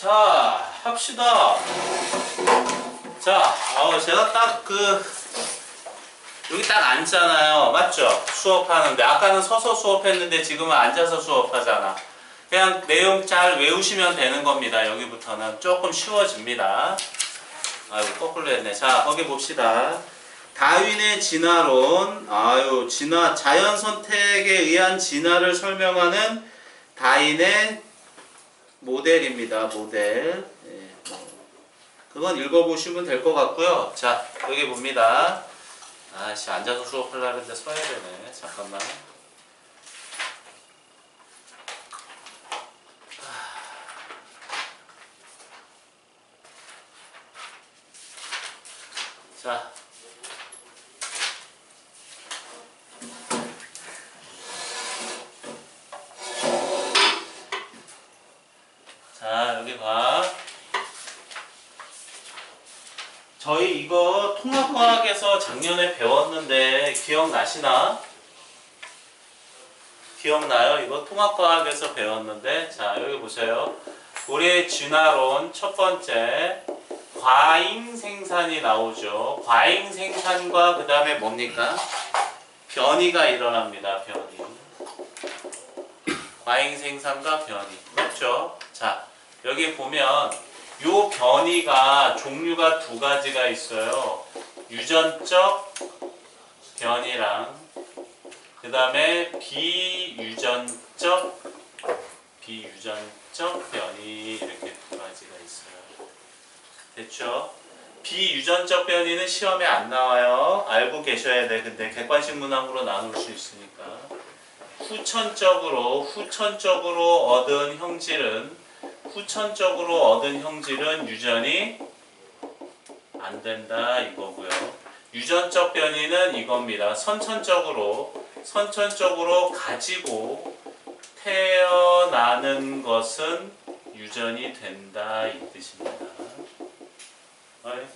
자, 합시다. 자, 제가 딱 여기 딱 앉잖아요. 맞죠? 수업하는데. 아까는 서서 수업했는데 지금은 앉아서 수업하잖아. 그냥 내용 잘 외우시면 되는 겁니다. 여기부터는 조금 쉬워집니다. 아이고, 거꾸로 했네. 자, 거기 봅시다. 다윈의 진화론. 자연 선택에 의한 진화를 설명하는 다윈의 모델입니다. 모델. 예. 그건 읽어보시면 될 것 같고요. 자, 여기 봅니다. 앉아서 수업하려고 했는데 서야 되네. 잠깐만. 자. 자, 여기 봐. 저희 이거 통합과학에서 작년에 배웠는데 기억나시나? 기억나요? 이거 통합과학에서 배웠는데. 자, 여기 보세요. 우리의 진화론 첫 번째 과잉 생산이 나오죠. 과잉 생산과 그 다음에 뭡니까? 변이가 일어납니다. 변이. 과잉 생산과 변이. 맞죠? 자, 여기 보면 요 변이가 종류가 두 가지가 있어요. 유전적 변이랑 그 다음에 비유전적 변이, 이렇게 두 가지가 있어요. 됐죠? 비유전적 변이는 시험에 안 나와요. 알고 계셔야 돼. 근데 객관식 문항으로 나눌 수 있으니까. 후천적으로 얻은 형질은 유전이 안 된다 이거고요. 유전적 변이는 이겁니다. 선천적으로 가지고 태어나는 것은 유전이 된다 이 뜻입니다.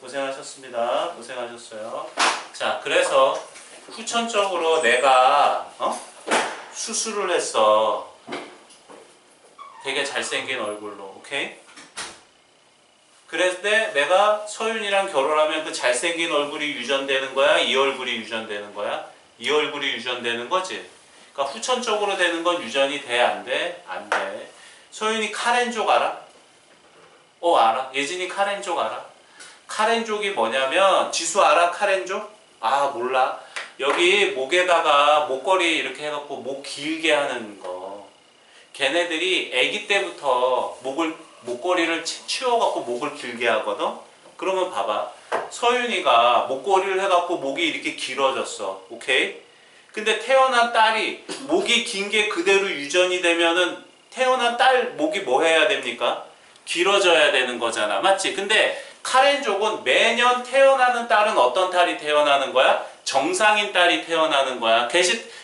고생하셨습니다. 고생하셨어요. 자, 그래서 후천적으로 내가 수술을 했어. 되게 잘생긴 얼굴로. 오케이? 그런데 내가 서윤이랑 결혼하면 그 잘생긴 얼굴이 유전되는 거야? 이 얼굴이 유전되는 거야? 이 얼굴이 유전되는 거지? 그러니까 후천적으로 되는 건 유전이 돼? 안 돼? 안 돼. 서윤이 카렌족 알아? 알아. 예진이 카렌족 알아? 카렌족이 뭐냐면, 지수 알아? 카렌족? 몰라. 여기 목에다가 목걸이 이렇게 해갖고 목 길게 하는 거. 걔네들이 아기 때부터 목걸이를 치워갖고 목을 길게 하거든? 그러면 봐봐. 서윤이가 목걸이를 해갖고 목이 이렇게 길어졌어. 오케이? 근데 태어난 딸이 목이 긴 게 그대로 유전이 되면은 태어난 딸 목이 뭐 해야 됩니까? 길어져야 되는 거잖아. 맞지? 근데 카렌족은 매년 태어나는 딸은 어떤 딸이 태어나는 거야? 정상인 딸이 태어나는 거야.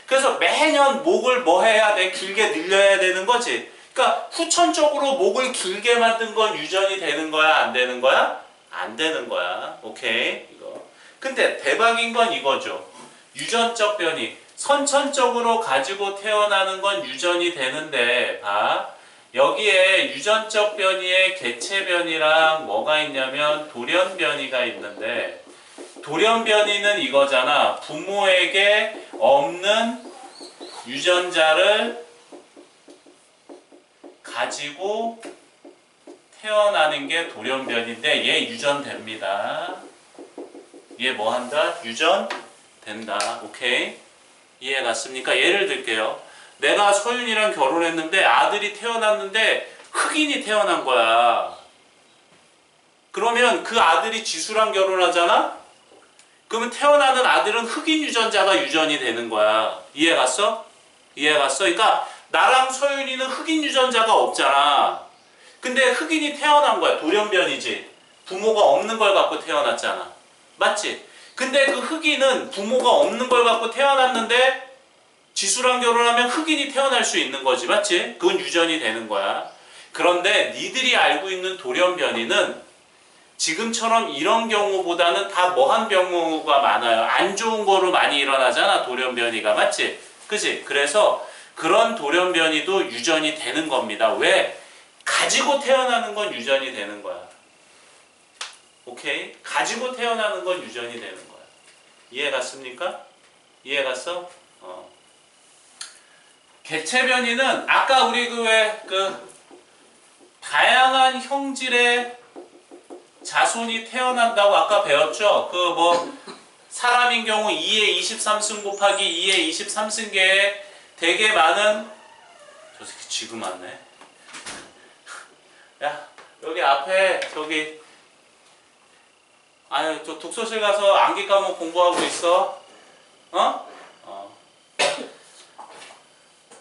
그래서 매년 목을 뭐 해야 돼? 길게 늘려야 되는 거지. 그러니까 후천적으로 목을 길게 만든 건 유전이 되는 거야? 안 되는 거야? 안 되는 거야. 오케이? 이거. 근데 대박인 건 이거죠. 유전적 변이. 선천적으로 가지고 태어나는 건 유전이 되는데, 봐. 여기에 유전적 변이에 개체 변이랑 뭐가 있냐면 돌연 변이가 있는데, 돌연 변이는 이거잖아. 부모에게 없는 유전자를 가지고 태어나는 게 돌연 변인데, 얘 유전됩니다. 얘 뭐 한다? 유전된다. 오케이? 이해 갔습니까? 예를 들게요. 내가 서윤이랑 결혼했는데 아들이 태어났는데 흑인이 태어난 거야. 그러면 그 아들이 지수랑 결혼하잖아? 그러면 태어나는 아들은 흑인 유전자가 유전이 되는 거야. 이해 갔어? 이해 갔어? 그러니까 나랑 서윤이는 흑인 유전자가 없잖아. 근데 흑인이 태어난 거야. 돌연변이지. 부모가 없는 걸 갖고 태어났잖아. 맞지? 근데 그 흑인은 부모가 없는 걸 갖고 태어났는데 지수랑 결혼하면 흑인이 태어날 수 있는 거지. 맞지? 그건 유전이 되는 거야. 그런데 니들이 알고 있는 돌연변이는 지금처럼 이런 경우보다는 다 뭐한 경우가 많아요. 안 좋은 거로 많이 일어나잖아. 돌연변이가. 맞지? 그치? 그래서 그런 돌연변이도 유전이 되는 겁니다. 왜? 가지고 태어나는 건 유전이 되는 거야. 오케이? 가지고 태어나는 건 유전이 되는 거야. 이해 갔습니까? 이해 갔어? 개체 변이는 아까 우리 다양한 형질의 자손이 태어난다고 아까 배웠죠? 사람인 경우 2의 23승 곱하기 2의 23승계에 되게 많은, 저 새끼 지금 왔네. 야, 여기 앞에 저 독서실 가서 암기 과목 공부하고 있어.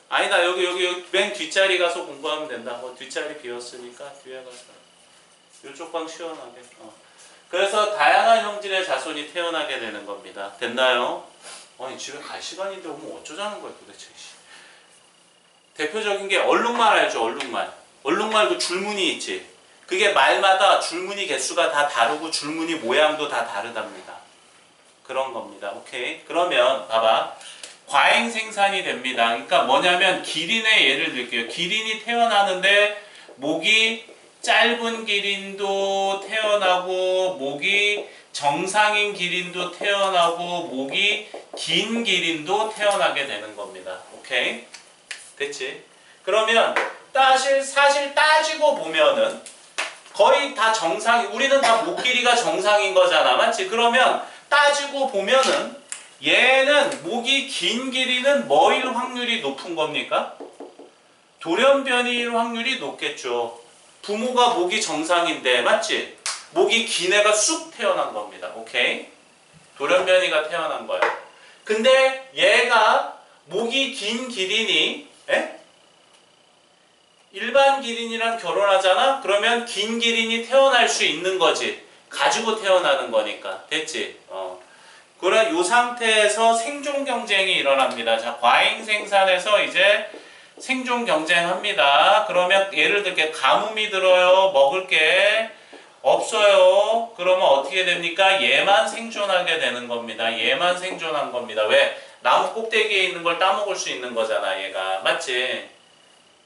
아니다, 여기 맨 뒷자리 가서 공부하면 된다. 뒷자리 비었으니까 뒤에 가서. 이쪽 방 시원하게. 그래서 다양한 형질의 자손이 태어나게 되는 겁니다. 됐나요? 아니, 집에 갈 시간인데 오면 어쩌자는 거야, 도대체. 대표적인 게 얼룩말 알죠? 얼룩말. 얼룩말 그 줄무늬 있지? 그게 말마다 줄무늬 개수가 다 다르고 줄무늬 모양도 다 다르답니다. 그런 겁니다. 오케이? 그러면 봐봐. 과잉 생산이 됩니다. 그러니까 뭐냐면 기린의 예를 들게요. 기린이 태어나는데 목이 짧은 기린도 태어나고 목이 정상인 기린도 태어나고 목이 긴 기린도 태어나게 되는 겁니다. 오케이? 됐지? 그러면 사실 따지고 보면은 거의 다 우리는 다 목 길이가 정상인 거잖아. 맞지? 그러면 따지고 보면은 얘는 목이 긴 길이는 뭐일 확률이 높은 겁니까? 돌연변이일 확률이 높겠죠. 부모가 목이 정상인데, 맞지? 목이 긴 애가 쑥 태어난 겁니다. 오케이? 돌연변이가 태어난 거예요. 근데 얘가 목이 긴 기린이 일반 기린이랑 결혼하잖아? 그러면 긴 기린이 태어날 수 있는 거지. 가지고 태어나는 거니까. 됐지? 그래, 이 상태에서 생존 경쟁이 일어납니다. 자, 과잉 생산에서 이제 생존 경쟁합니다. 그러면 예를 들게 가뭄이 들어요. 먹을 게 없어요. 그러면 어떻게 됩니까? 얘만 생존하게 되는 겁니다. 얘만 생존한 겁니다. 왜? 나무 꼭대기에 있는 걸 따먹을 수 있는 거잖아, 얘가. 맞지?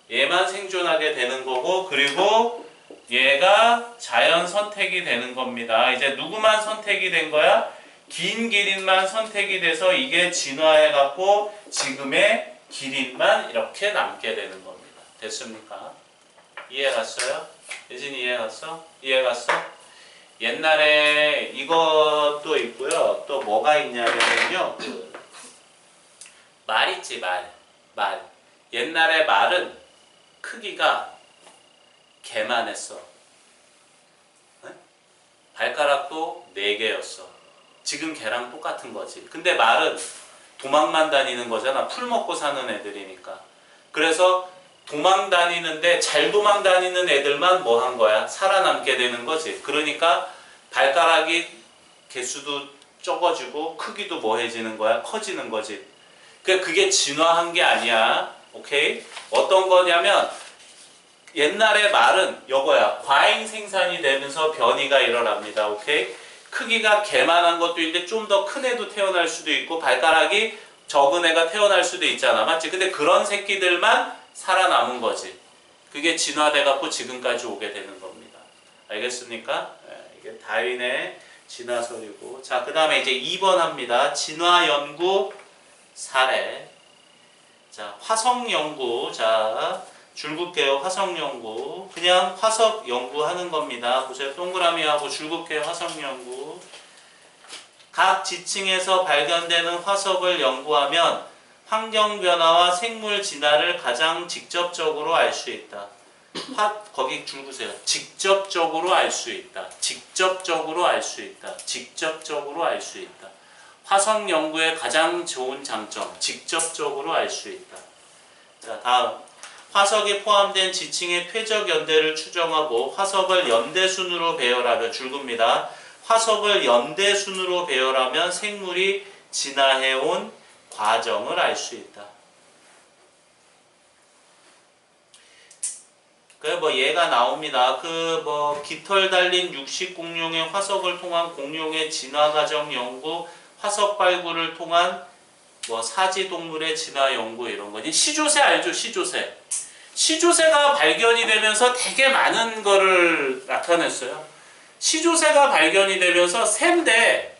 얘만 생존하게 되는 거고, 그리고 얘가 자연 선택이 되는 겁니다. 이제 누구만 선택이 된 거야? 긴 기린만 선택이 돼서 이게 진화해갖고 지금의 기린만 이렇게 남게 되는 겁니다. 됐습니까? 이해 갔어요? 예진이 이해 갔어? 이해 갔어? 옛날에 이것도 있고요. 또 뭐가 있냐면요. 말 있지, 말. 옛날에 말은 크기가 개만했어. 발가락도 4개였어. 지금 개랑 똑같은 거지. 근데 말은 도망만 다니는 거잖아. 풀 먹고 사는 애들이니까. 그래서 도망 다니는데 잘 도망 다니는 애들만 뭐 한 거야? 살아남게 되는 거지. 그러니까 발가락이 개수도 적어지고 크기도 뭐 해지는 거야? 커지는 거지. 그게 진화한 게 아니야. 오케이? 어떤 거냐면 옛날에 말은 이거야. 과잉 생산이 되면서 변이가 일어납니다. 오케이? 크기가 개만한 것도 있는데 좀 더 큰 애도 태어날 수도 있고 발가락이 적은 애가 태어날 수도 있잖아. 맞지? 근데 그런 새끼들만 살아남은 거지. 그게 진화돼 갖고 지금까지 오게 되는 겁니다. 알겠습니까? 이게 다윈의 진화설이고. 자, 그 다음에 이제 2번 합니다. 진화 연구 사례. 자, 화석 연구. 자, 줄긋게요. 화석 연구. 그냥 화석 연구하는 겁니다. 보세요. 동그라미하고 줄긋게요. 화석 연구. 각 지층에서 발견되는 화석을 연구하면 환경 변화와 생물 진화를 가장 직접적으로 알 수 있다. 거기 줄구세요. 직접적으로 알 수 있다. 직접적으로 알 수 있다. 직접적으로 알 수 있다. 화석 연구의 가장 좋은 장점. 직접적으로 알 수 있다. 자, 다음. 화석이 포함된 지층의 퇴적 연대를 추정하고 화석을 연대순으로 배열하면 줄깁니다. 화석을 연대순으로 배열하면 생물이 진화해온 과정을 알 수 있다. 얘가 나옵니다. 깃털 달린 육식 공룡의 화석을 통한 공룡의 진화 과정 연구, 화석 발굴을 통한 사지 동물의 진화 연구 이런 거지. 시조새 알죠? 시조새. 시조새가 발견이 되면서 되게 많은 거를 나타냈어요. 시조새가 발견이 되면서 새인데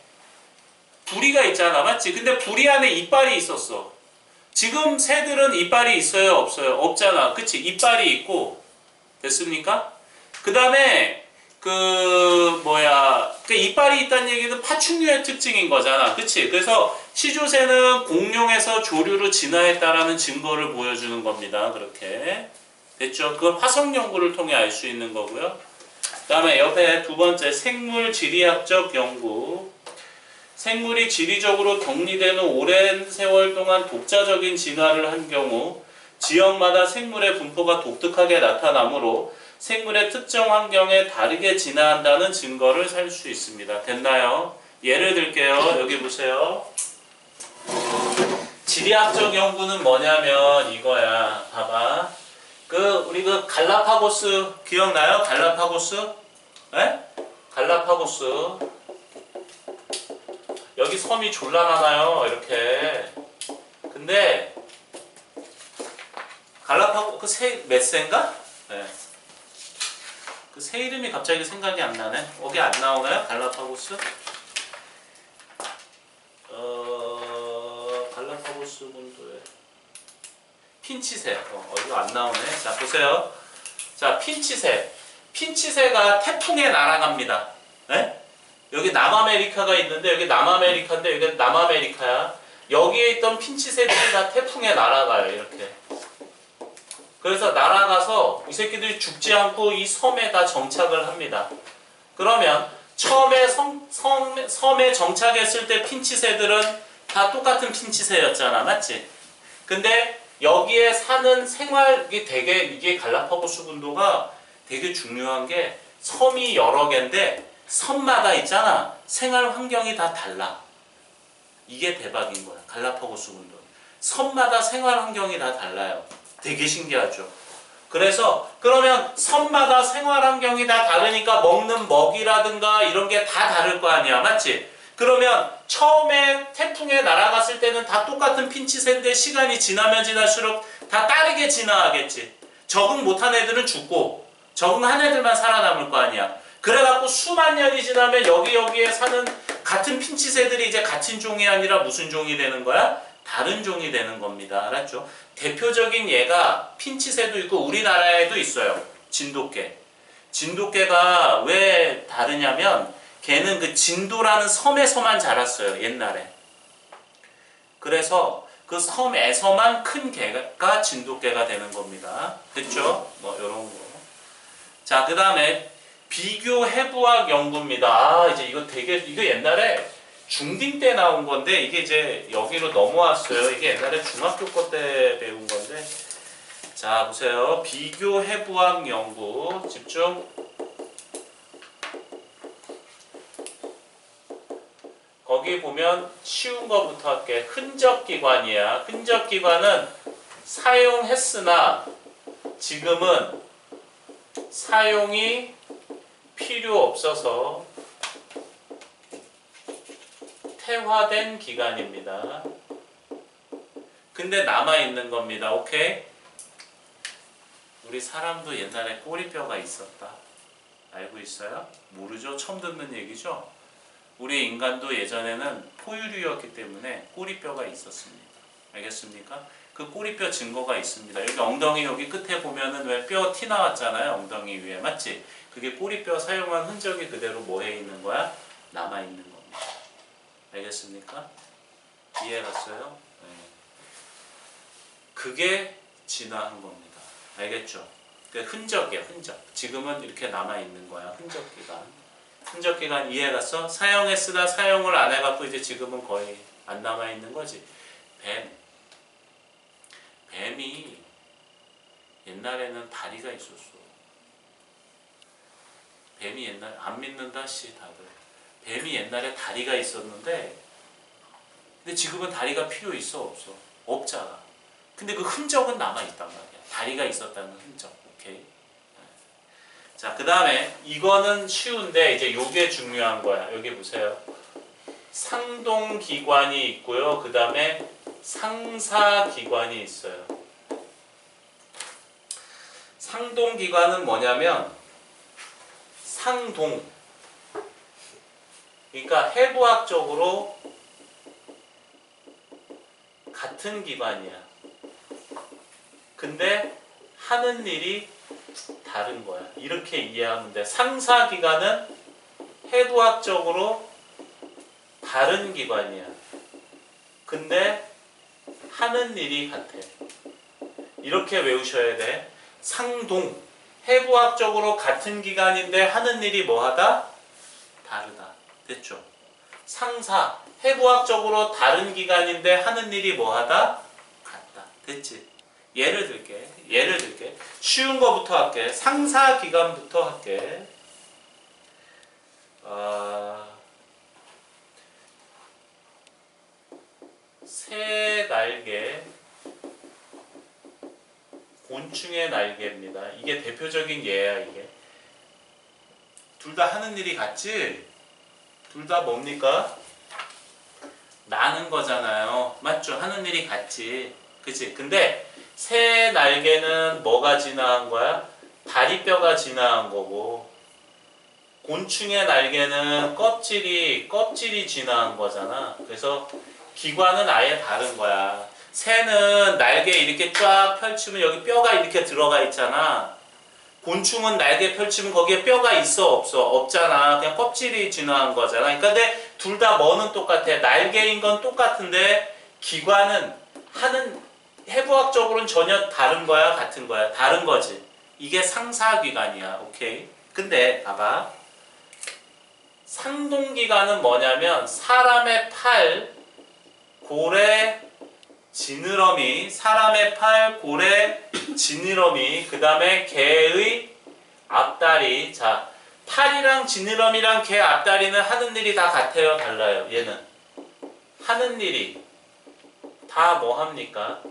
부리가 있잖아, 맞지? 근데 부리 안에 이빨이 있었어. 지금 새들은 이빨이 있어요, 없어요? 없잖아, 그치? 이빨이 있고, 됐습니까? 그 다음에 그 이빨이 있다는 얘기는 파충류의 특징인 거잖아, 그치? 그래서 시조새는 공룡에서 조류로 진화했다라는 증거를 보여주는 겁니다. 그렇게 됐죠? 그걸 화석 연구를 통해 알 수 있는 거고요. 그 다음에 옆에 두 번째 생물 지리학적 연구. 생물이 지리적으로 격리된 후 오랜 세월 동안 독자적인 진화를 한 경우 지역마다 생물의 분포가 독특하게 나타나므로 생물의 특정 환경에 다르게 진화한다는 증거를 살 수 있습니다. 됐나요? 예를 들게요. 여기 보세요. 지리학적 연구는 뭐냐면 이거야. 봐봐. 우리 갈라파고스 기억나요? 갈라파고스? 에? 갈라파고스. 여기 섬이 졸라 많아요. 이렇게. 근데 갈라파고스 몇 세인가? 네. 그 새 이름이 갑자기 생각이 안 나네. 여기 안 나오나요? 갈라파고스? 갈라파고스 군도에 핀치새. 이거 안 나오네. 자, 보세요. 자, 핀치새. 핀치새가 태풍에 날아갑니다. 네? 여기 남아메리카가 있는데 여기 남아메리카인데 여기 남아메리카야. 여기에 있던 핀치새들이 다 태풍에 날아가요. 이렇게. 그래서 날아가서 이 새끼들이 죽지 않고 이 섬에 정착을 합니다. 그러면 처음에 섬에 정착했을 때 핀치새들은 다 똑같은 핀치새였잖아, 맞지? 근데 여기에 사는 생활이 이게 갈라파고스 군도가 되게 중요한 게 섬이 여러 개인데 섬마다 있잖아, 생활 환경이 다 달라. 이게 대박인 거야, 갈라파고스 군도. 섬마다 생활 환경이 다 달라요. 되게 신기하죠. 그래서 그러면 섬마다 생활 환경이 다 다르니까 먹는 먹이라든가 이런 게 다 다를 거 아니야, 맞지? 그러면 처음에 태풍에 날아갔을 때는 다 똑같은 핀치새인데 시간이 지나면 지날수록 다 다르게 진화하겠지. 적응 못한 애들은 죽고 적응한 애들만 살아남을 거 아니야. 그래갖고 수만 년이 지나면 여기에 사는 같은 핀치새들이 이제 같은 종이 아니라 무슨 종이 되는 거야? 다른 종이 되는 겁니다. 알았죠? 대표적인 예가 핀치새도 있고 우리나라에도 있어요. 진돗개. 진돗개가 왜 다르냐면 걔는 그 진도라는 섬에서만 자랐어요. 옛날에. 그래서 그 섬에서만 큰 개가 진돗개가 되는 겁니다. 됐죠? 뭐 요런 거. 자, 그 다음에 비교 해부학 연구입니다. 이제 이거 옛날에 중딩 때 나온 건데 이게 이제 여기로 넘어왔어요. 이게 옛날에 중학교 거 때 배운 건데. 자, 보세요. 비교 해부학 연구 집중. 거기 보면 쉬운 거부터 할게. 흔적기관이야. 흔적기관은 사용했으나 지금은 사용이 필요 없어서 퇴화된 기관입니다. 근데 남아있는 겁니다. 오케이? 우리 사람도 옛날에 꼬리뼈가 있었다. 알고 있어요? 모르죠? 처음 듣는 얘기죠? 우리 인간도 예전에는 포유류였기 때문에 꼬리뼈가 있었습니다. 알겠습니까? 그 꼬리뼈 증거가 있습니다. 여기 엉덩이 여기 끝에 보면은 왜 뼈 티 나왔잖아요. 엉덩이 위에. 맞지? 그게 꼬리뼈 사용한 흔적이 그대로 뭐해 있는 거야? 남아있는 겁니다. 알겠습니까? 이해갔어요? 네. 그게 진화한 겁니다. 알겠죠? 그 흔적이야, 흔적. 지금은 이렇게 남아있는 거야. 흔적기관. 흔적기관 이해갔어? 사용했으나 사용을 안 해갖고 이제 지금은 거의 안 남아있는 거지. 뱀이 옛날에는 다리가 있었어. 뱀이 옛날에, 안 믿는다 씨 다들. 뱀이 옛날에 다리가 있었는데 근데 지금은 다리가 필요 있어 없어? 없잖아. 근데 그 흔적은 남아있단 말이야. 다리가 있었다는 흔적. 오케이? 자, 그 다음에 이거는 쉬운데 이제 요게 중요한 거야. 여기 보세요. 상동기관이 있고요. 그 다음에 상사기관이 있어요. 상동기관은 뭐냐면 상동. 그러니까 해부학적으로 같은 기관이야. 근데 하는 일이 다른 거야. 이렇게 이해하면 돼. 상사기관은 해부학적으로 다른 기관이야. 근데 하는 일이 같아. 이렇게 외우셔야 돼. 상동. 해부학적으로 같은 기관인데 하는 일이 뭐하다? 다르다. 됐죠? 상사. 해부학적으로 다른 기관인데 하는 일이 뭐하다? 같다. 됐지? 예를 들게. 쉬운 거부터 할게. 상사기관부터 할게. 새 날개, 곤충의 날개입니다. 이게 대표적인 예야. 이게 둘 다 하는 일이 같지? 둘 다 뭡니까? 나는 거잖아요. 맞죠? 하는 일이 같지. 그치? 근데 새 날개는 뭐가 진화한 거야? 다리뼈가 진화한 거고, 곤충의 날개는 껍질이 진화한 거잖아. 그래서 기관은 아예 다른 거야. 새는 날개 이렇게 쫙 펼치면 여기 뼈가 이렇게 들어가 있잖아. 곤충은 날개 펼치면 거기에 뼈가 있어 없어? 없잖아. 그냥 껍질이 진화한 거잖아. 그러니까 근데 둘 다 뭐는 똑같아. 날개인 건 똑같은데 기관은 하는 해부학적으로는 전혀 다른 거야, 같은 거야? 다른 거지. 이게 상사기관이야. 오케이? 근데 봐봐. 상동기관은 뭐냐면 사람의 팔, 고래, 지느러미, 사람의 팔, 고래, 지느러미, 그 다음에 개의 앞다리. 자, 팔이랑 지느러미랑 개 앞다리는 하는 일이 다 같아요, 달라요? 얘는 하는 일이 다 뭐 합니까?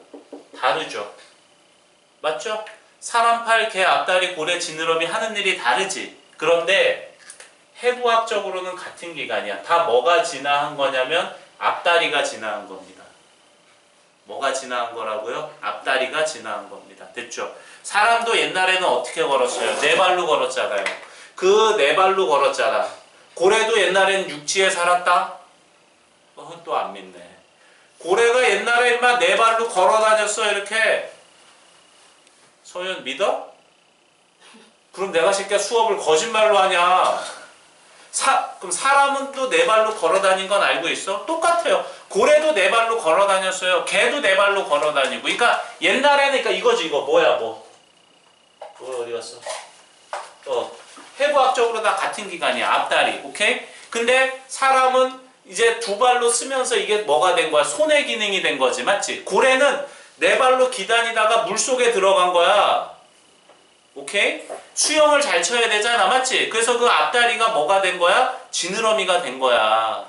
다르죠. 맞죠? 사람 팔, 개 앞다리, 고래, 지느러미 하는 일이 다르지. 그런데 해부학적으로는 같은 기관이야. 다 뭐가 진화한 거냐면 앞다리가 진화한 겁니다. 뭐가 진화한 거라고요? 앞다리가 진화한 겁니다. 됐죠? 사람도 옛날에는 어떻게 걸었어요? 네 발로 걸었잖아요. 그 네 발로 걸었잖아. 고래도 옛날에는 육지에 살았다? 또 안 믿네. 고래가 옛날에 인마 네 발로 걸어 다녔어, 이렇게. 소연 믿어? 그럼 내가 새끼야 수업을 거짓말로 하냐? 그럼 사람은 또 네 발로 걸어 다닌 건 알고 있어? 똑같아요. 고래도 네 발로 걸어 다녔어요. 개도 네 발로 걸어 다니고. 그러니까 옛날에는 그러니까 이거지, 이거. 뭐야, 뭐. 어디 갔어? 해부학적으로 다 같은 기관이야. 앞다리. 오케이? 근데 사람은 이제 두 발로 쓰면서 이게 뭐가 된 거야? 손의 기능이 된 거지. 맞지? 고래는 네 발로 기다니다가 물속에 들어간 거야. 오케이? 수영을 잘 쳐야 되잖아. 맞지? 그래서 그 앞다리가 뭐가 된 거야? 지느러미가 된 거야.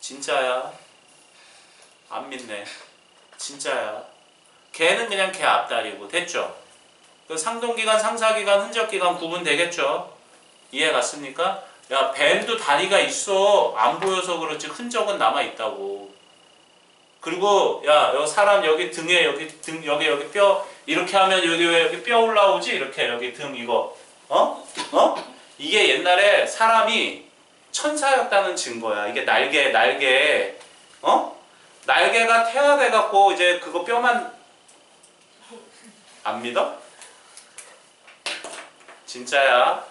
진짜야. 안 믿네. 진짜야. 개는 그냥 개 앞다리고. 됐죠? 그 상동기관, 상사기관, 흔적기관 구분 되겠죠? 이해 갔습니까? 야, 뱀도 다리가 있어. 안 보여서 그렇지 흔적은 남아 있다고. 그리고 야, 여기 사람 여기 등에 여기 뼈 이렇게 하면 여기 왜 여기 뼈 올라오지? 이렇게 여기 등 이거. 이게 옛날에 사람이 천사였다는 증거야. 이게 날개가 태화돼 갖고 이제 그거 뼈만 안 믿어? 진짜야.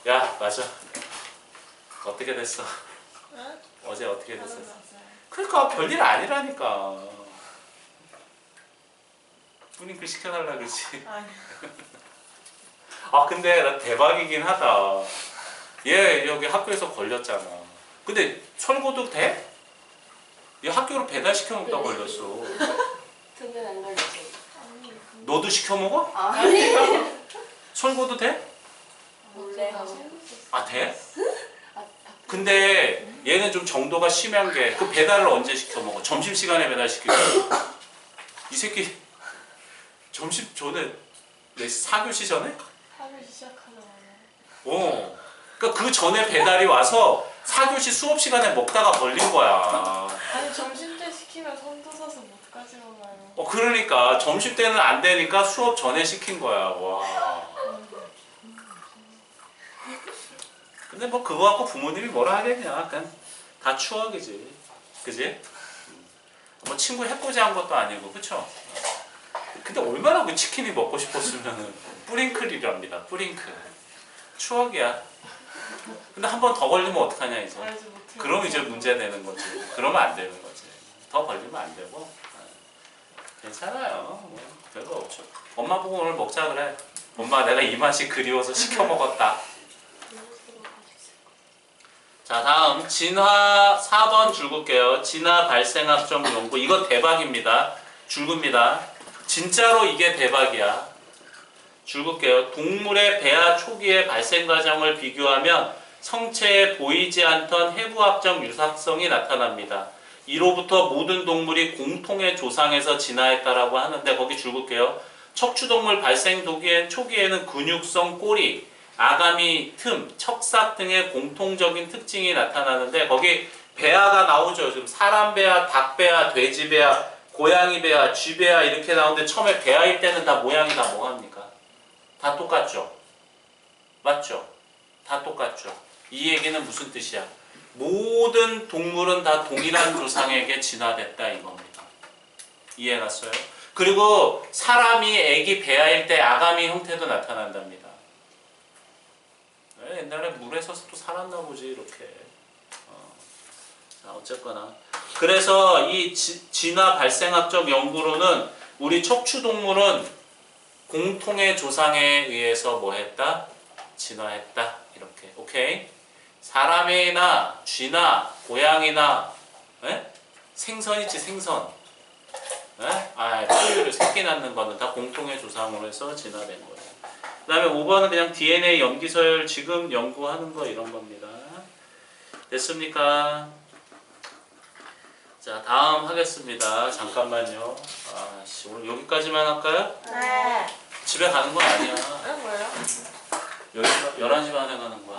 야, 맞아. 어떻게 됐어? 응? 어제 어떻게 됐었어? 맞아요. 그러니까 별일 아니라니까. 뿌링 글 시켜달라 그러지. 아니. 아, 근데 나 대박이긴 하다. 얘 여기 학교에서 걸렸잖아. 근데 설거도 돼? 얘 학교로 배달시켜 먹다 걸렸어. 등은 안 걸리지. 아니. 너도 시켜 먹어? 아니. 설거도 돼? 몰래 하고. 아, 돼? 근데 얘는 좀 정도가 심한 게 그 배달을 언제 시켜 먹어? 점심시간에 배달시키고. 이 새끼 점심 전에 4교시 전에? 하루 시작하자마자. 그러니까 그 전에 배달이 와서 4교시 수업 시간에 먹다가 걸린 거야. 아니 점심 때 시키면 손 부서서 못까지 오나요? 그러니까 점심 때는 안 되니까 수업 전에 시킨 거야. 와. 근데 뭐 그거 갖고 부모님이 뭐라 하겠냐. 그냥 다 추억이지. 그지? 뭐 친구 해코지한 것도 아니고, 그쵸? 근데 얼마나 그 치킨이 먹고 싶었으면은 뿌링클이랍니다. 뿌링클. 추억이야. 근데 한 번 더 걸리면 어떡하냐 이제. 알지 못해. 그럼 이제 문제 되는 거지. 그러면 안 되는 거지. 더 걸리면 안 되고. 괜찮아요. 뭐 별거 없죠. 엄마 보고 오늘 먹자 그래. 엄마 내가 이 맛이 그리워서 시켜 먹었다. 자, 다음 진화 4번 줄글게요. 진화 발생학적 연구. 이거 대박입니다. 줄깁니다. 진짜로 이게 대박이야. 줄글게요. 동물의 배아 초기의 발생 과정을 비교하면 성체에 보이지 않던 해부학적 유사성이 나타납니다. 이로부터 모든 동물이 공통의 조상에서 진화했다라고 하는데 거기 줄글게요. 척추동물 발생 초기에는 근육성 꼬리, 아가미 틈, 척삭 등의 공통적인 특징이 나타나는데 거기 배아가 나오죠. 지금 사람 배아, 닭 배아, 돼지 배아, 고양이 배아, 쥐 배아 이렇게 나오는데 처음에 배아일 때는 다 모양이 다 뭐합니까? 다 똑같죠? 맞죠? 다 똑같죠? 이 얘기는 무슨 뜻이야? 모든 동물은 다 동일한 조상에게 진화됐다 이겁니다. 이해갔어요? 그리고 사람이 애기 배아일 때 아가미 형태도 나타난답니다. 옛날에 물에서 또 살았나 보지 이렇게. 자, 어쨌거나 그래서 이 진화 발생학적 연구로는 우리 척추동물은 공통의 조상에 의해서 뭐 했다? 진화했다 이렇게. 오케이? 사람이나 쥐나 고양이나 생선 있지 생선. 포유류 새끼 낳는 거는 다 공통의 조상으로 해서 진화된 거예요. 그 다음에 5번은 그냥 DNA 염기서열 지금 연구하는 거 이런 겁니다. 됐습니까? 자, 다음 하겠습니다. 잠깐만요. 오늘 여기까지만 할까요? 네. 집에 가는 건 아니야. 뭐예요? 11시 반에 가는 거야.